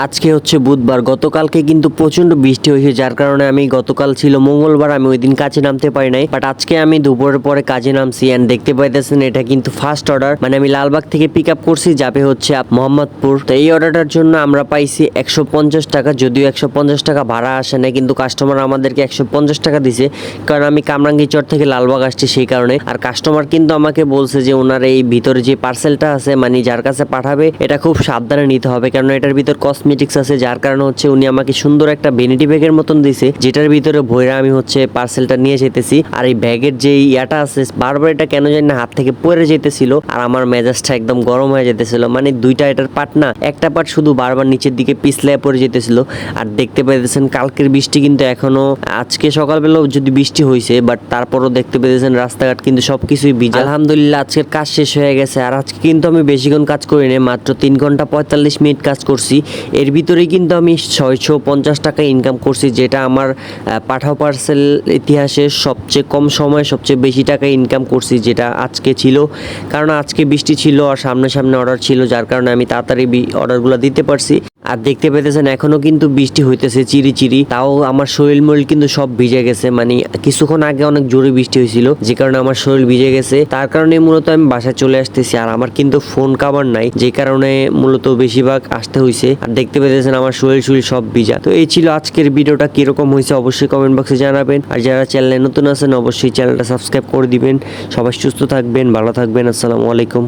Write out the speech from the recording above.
আজকে হচ্ছে বুধবার, গতকালকে কিন্তু প্রচন্ড বৃষ্টি হয়েছে, যার কারণে আমি গতকাল ছিল মঙ্গলবার, আমি ওই দিন কাজে নামতে পারি নাই। বাট আজকে আমি দুপুরের পরে কাজে নামছি এন্ড দেখতে পাইতেছেন এটা কিন্তু ফার্স্ট অর্ডার, মানে আমি লালবাগ থেকে পিক আপ করছি, যাবে হচ্ছে মোহাম্মদপুর। তো এই অর্ডারটার জন্য আমরা পাইছি 150 টাকা, যদিও 150 টাকা ভাড়া আসে না, কিন্তু কাস্টমার আমাদেরকে 150 টাকা দিছে, কারণ আমি কামরাঙ্গীরচর থেকে লালবাগ আসছি সেই কারণে। আর কাস্টমার কিন্তু আমাকে বলছে যে ওনার এই ভিতরে যে পার্সেলটা আছে, মানে যার কাছে পাঠাবে এটা খুব সাবধানে নিতে হবে, কারণ এটার ভিতর কসমেটিক্স আছে, যার কারণে হচ্ছে উনি আমাকে সুন্দর একটা ভ্যানিটি ব্যাগের মতন দিছে, যেটার ভিতরে ভইরা আমি হচ্ছে পার্সেলটা নিয়ে যেতেছি। আর এই ব্যাগের যে ইয়াটা আছে বারবার এটা কেন জানি না হাত থেকে পড়ে যেতেছিল, আর আমার মেজাজটা একদম গরম হয়ে যেতেছিল, মানে দুইটা এটার পার্ট না, একটা পার্ট শুধু বারবার নিচের দিকে পিছলে পড়ে যেতেছিল। আর দেখতে পাইতেছেন কালকের বৃষ্টি কিন্তু এখনো, আজকে সকালবেলাও যদি বৃষ্টি হয়েছে, বাট তারপরও দেখতে পেয়েছেন রাস্তাঘাট কিন্তু সবকিছুই ভিজা। আলহামদুলিল্লাহ আজকের কাজ শেষ হয়ে গেছে। আর আজকে কিন্তু আমি বেশিক্ষণ কাজ করিনি, মাত্র 3 ঘন্টা 45 মিনিট কাজ করছি। এর ভিতরেই কিন্তু আমি 650 টাকা ইনকাম করছি, যেটা আমার পাঠাও পার্সেল ইতিহাসে সবচেয়ে কম সময়ে সবচেয়ে বেশি টাকা ইনকাম করছি, যেটা আজকে ছিল। কারণ আজকে বৃষ্টি ছিল আর সামনে সামনে অর্ডার ছিল, যার কারণে আমি তাড়াতাড়ি অর্ডারগুলো দিতে পারছি। আর দেখতে পেতেছেন এখনো কিন্তু বৃষ্টি হইতেছে চিরি চিরি, তাও আমার শরীর মরিল কিন্তু সব ভিজে গেছে, মানে কিছুক্ষণ আগে অনেক জোরে বৃষ্টি হয়েছিল, যে কারণে আমার শরীর ভিজে গেছে। তার কারণে মূলত আমি বাসায় চলে আসতেছি। আর আমার কিন্তু ফোন কভার নাই, যে কারণে মূলত বেশিরভাগ আসতে হয়েছে। আর দেখতে পেতেছেন আমার শরীর সব ভিজা। তো এই ছিল আজকের ভিডিওটা, কিরকম হয়েছে অবশ্যই কমেন্ট বক্সে জানাবেন। আর যারা চ্যানেলে নতুন আছেন অবশ্যই চ্যানেলটা সাবস্ক্রাইব করে দিবেন। সবাই সুস্থ থাকবেন, ভালো থাকবেন। আসসালামু আলাইকুম।